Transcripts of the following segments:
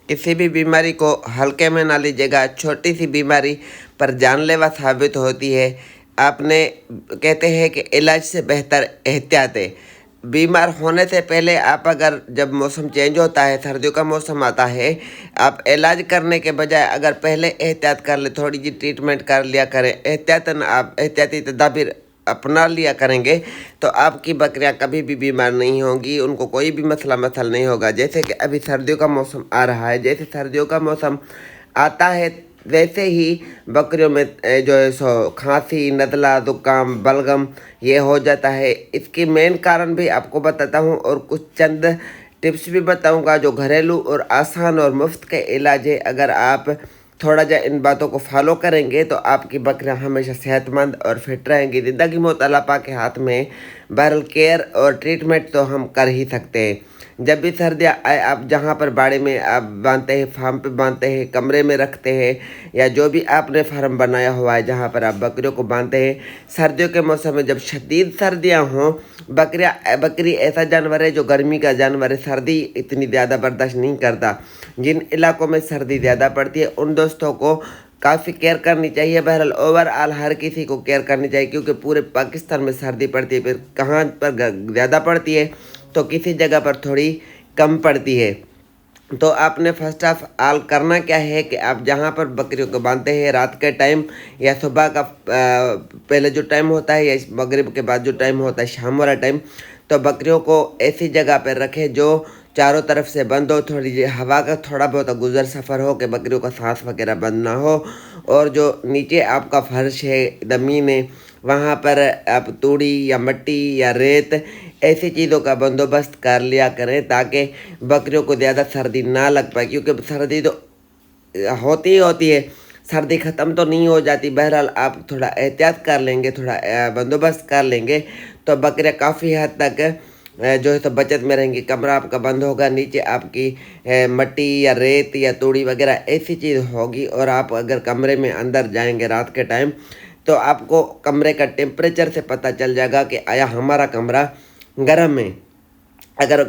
किसी भी बीमारी को हल्के में ना लीजिएगा। छोटी सी बीमारी पर जानलेवा साबित होती है। आपने कहते हैं कि इलाज से बेहतर एहतियात है। बीमार होने से पहले आप अगर जब मौसम चेंज होता है, सर्दियों का मौसम आता है, आप इलाज करने के बजाय अगर पहले एहतियात कर ले, थोड़ी जी ट्रीटमेंट कर लिया करें, एहतियातन आप एहतियाती तदाबीर अपना लिया करेंगे, तो आपकी बकरियां कभी भी बीमार नहीं होंगी, उनको कोई भी मसला मसल नहीं होगा। जैसे कि अभी सर्दियों का मौसम आ रहा है, जैसे सर्दियों का मौसम आता है वैसे ही बकरियों में जो है सो खांसी, नज़ला, ज़ुकाम, बलगम ये हो जाता है। इसकी मेन कारण भी आपको बताता हूँ और कुछ चंद टिप्स भी बताऊँगा जो घरेलू और आसान और मुफ्त के इलाज है। अगर आप थोड़ा जा इन बातों को फॉलो करेंगे तो आपकी बकरियां हमेशा सेहतमंद और फिट रहेंगी। ज़िंदगी मौत अल्लाह पाक के हाथ में। बहरहाल केयर और ट्रीटमेंट तो हम कर ही सकते हैं। जब भी सर्दियाँ आए, आप जहाँ पर बाड़े में आप बांधते हैं, फार्म पे बांधते हैं, कमरे में रखते हैं, या जो भी आपने फार्म बनाया हुआ है जहाँ पर आप बकरियों को बांधते हैं, सर्दियों के मौसम में जब शदीद सर्दियाँ हों, बकरी ऐसा जानवर है जो गर्मी का जानवर है, सर्दी इतनी ज़्यादा बर्दाश्त नहीं करता। जिन इलाकों में सर्दी ज़्यादा पड़ती है उन दोस्तों को काफ़ी केयर करनी चाहिए। बहरहाल ओवरऑल हर किसी को केयर करनी चाहिए, क्योंकि पूरे पाकिस्तान में सर्दी पड़ती है। फिर कहाँ पर ज़्यादा पड़ती है तो किसी जगह पर थोड़ी कम पड़ती है। तो आपने फर्स्ट ऑफ ऑल करना क्या है कि आप जहाँ पर बकरियों को बांधते हैं, रात के टाइम या सुबह का पहले जो टाइम होता है या मगरिब के बाद जो टाइम होता है, शाम वाला टाइम, तो बकरियों को ऐसी जगह पर रखें जो चारों तरफ से बंद हो, थोड़ी हवा का थोड़ा बहुत गुजर सफ़र हो कि बकरियों का सांस वगैरह बंद ना हो। और जो नीचे आपका फर्श है, ज़मीन है, वहाँ पर आप तूड़ी या मिट्टी या रेत ऐसी चीज़ों का बंदोबस्त कर लिया करें ताकि बकरियों को ज़्यादा सर्दी ना लग पाए, क्योंकि सर्दी तो होती ही होती है, सर्दी ख़त्म तो नहीं हो जाती। बहरहाल आप थोड़ा एहतियात कर लेंगे, थोड़ा बंदोबस्त कर लेंगे तो बकरियाँ काफ़ी हद तक जो है तो बचत में रहेंगी। कमरा आपका बंद होगा, नीचे आपकी मिट्टी या रेत या तूड़ी वगैरह ऐसी चीज़ होगी। और आप अगर कमरे में अंदर जाएंगे रात के टाइम तो आपको कमरे का टेम्परेचर से पता चल जाएगा कि आया हमारा कमरा गर्म है। अगर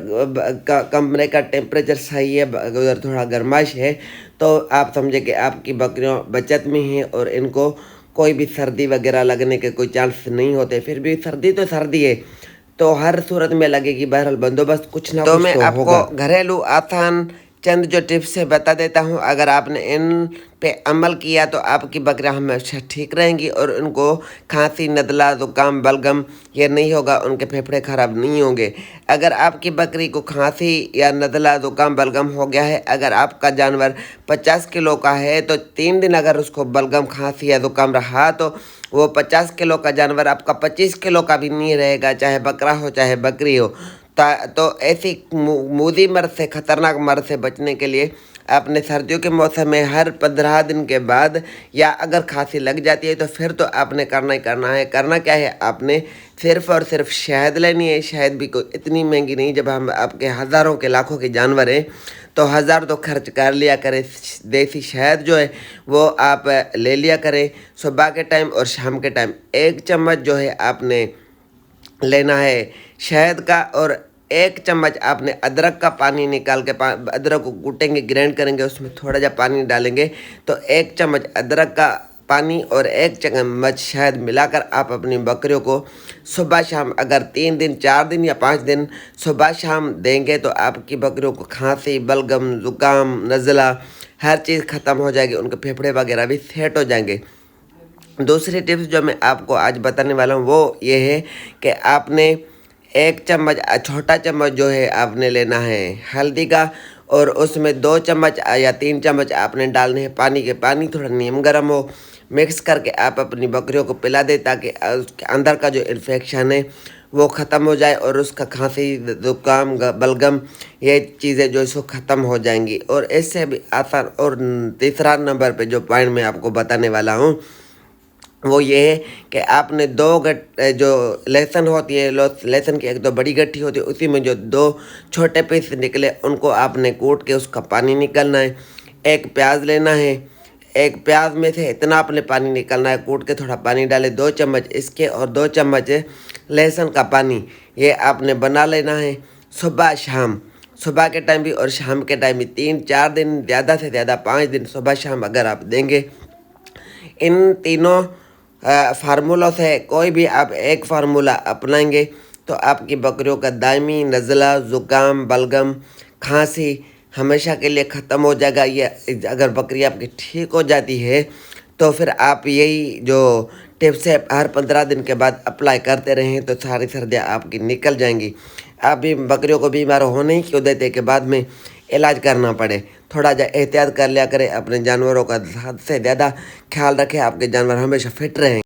कमरे का टेम्परेचर सही है, अगर थोड़ा गर्माइश है, तो आप समझे कि आपकी बकरियां बचत में हैं और इनको कोई भी सर्दी वगैरह लगने के कोई चांस नहीं होते। फिर भी सर्दी तो सर्दी है, तो हर सूरत में लगेगी। बहरहाल बंदोबस्त कुछ ना कुछ तो होगा। घरेलू आसान चंद जो टिप्स है बता देता हूँ, अगर आपने इन पे अमल किया तो आपकी बकरियां हमेशा ठीक रहेंगी और उनको खांसी, नज़ला, ज़ुकाम, बलगम ये नहीं होगा, उनके फेफड़े ख़राब नहीं होंगे। अगर आपकी बकरी को खांसी या नज़ला, ज़ुकाम, बलगम हो गया है, अगर आपका जानवर 50 किलो का है तो 3 दिन अगर उसको बलगम, खांसी या ज़ुकाम रहा तो वो 50 किलो का जानवर आपका 25 किलो का भी नहीं रहेगा, चाहे बकरा हो चाहे बकरी हो। तो ऐसी मूदी मर्द से, ख़तरनाक मर्द से बचने के लिए आपने सर्दियों के मौसम में हर 15 दिन के बाद, या अगर खांसी लग जाती है तो फिर तो आपने करना ही करना है। करना क्या है, आपने सिर्फ़ और सिर्फ शहद लेनी है। शहद भी कोई इतनी महंगी नहीं, जब हम आपके हज़ारों के लाखों के जानवर हैं तो हज़ार तो खर्च कर लिया करें। देसी शहद जो है वो आप ले लिया करें। सुबह के टाइम और शाम के टाइम 1 चम्मच जो है आपने लेना है शहद का, और 1 चम्मच आपने अदरक का पानी निकाल के अदरक को कूटेंगे, ग्राइंड करेंगे, उसमें थोड़ा जा पानी डालेंगे तो 1 चम्मच अदरक का पानी और 1 चम्मच शहद मिलाकर आप अपनी बकरियों को सुबह शाम अगर 3 दिन, 4 दिन या 5 दिन सुबह शाम देंगे तो आपकी बकरियों को खांसी, बलगम, ज़ुकाम, नज़ला हर चीज़ ख़त्म हो जाएगी, उनके फेफड़े वगैरह भी सेट हो जाएंगे। दूसरी टिप्स जो मैं आपको आज बताने वाला हूँ वो ये है कि आपने 1 चम्मच, छोटा चम्मच जो है आपने लेना है हल्दी का, और उसमें 2 चम्मच या 3 चम्मच आपने डालने हैं पानी के। पानी थोड़ा नीम गर्म हो, मिक्स करके आप अपनी बकरियों को पिला दें ताकि उसके अंदर का जो इन्फेक्शन है वो ख़त्म हो जाए और उसका खांसी, ज़ुकाम, बलगम ये चीज़ें जो इसको ख़त्म हो जाएंगी। और इससे भी आसान, और तीसरा नंबर पे जो पॉइंट मैं आपको बताने वाला हूँ वो ये है कि आपने 2 जो लहसुन होती है, लहसुन की 1-2 बड़ी गट्ठी होती है, उसी में जो 2 छोटे पीस निकले उनको आपने कूट के उसका पानी निकालना है। 1 प्याज लेना है, 1 प्याज में से इतना आपने पानी निकालना है, कूट के थोड़ा पानी डाले 2 चम्मच इसके और 2 चम्मच लहसुन का पानी, ये आपने बना लेना है। सुबह शाम सुबह के टाइम भी और शाम के टाइम भी 3-4 दिन, ज़्यादा से ज़्यादा 5 दिन सुबह शाम अगर आप देंगे, इन तीनों फार्मूलों से कोई भी आप एक फार्मूला अपनाएंगे तो आपकी बकरियों का दायमी नज़ला, ज़ुकाम, बलगम, खांसी हमेशा के लिए ख़त्म हो जाएगा। ये अगर बकरी आपकी ठीक हो जाती है तो फिर आप यही जो टिप्स है हर 15 दिन के बाद अप्लाई करते रहें तो सारी सर्दियाँ आपकी निकल जाएंगी। आप भी बकरियों को बीमार होने ही क्यों देते कि बाद में इलाज करना पड़े। थोड़ा एहतियात कर लिया करें, अपने जानवरों का हद से ज़्यादा ख्याल रखें, आपके जानवर हमेशा फिट रहें।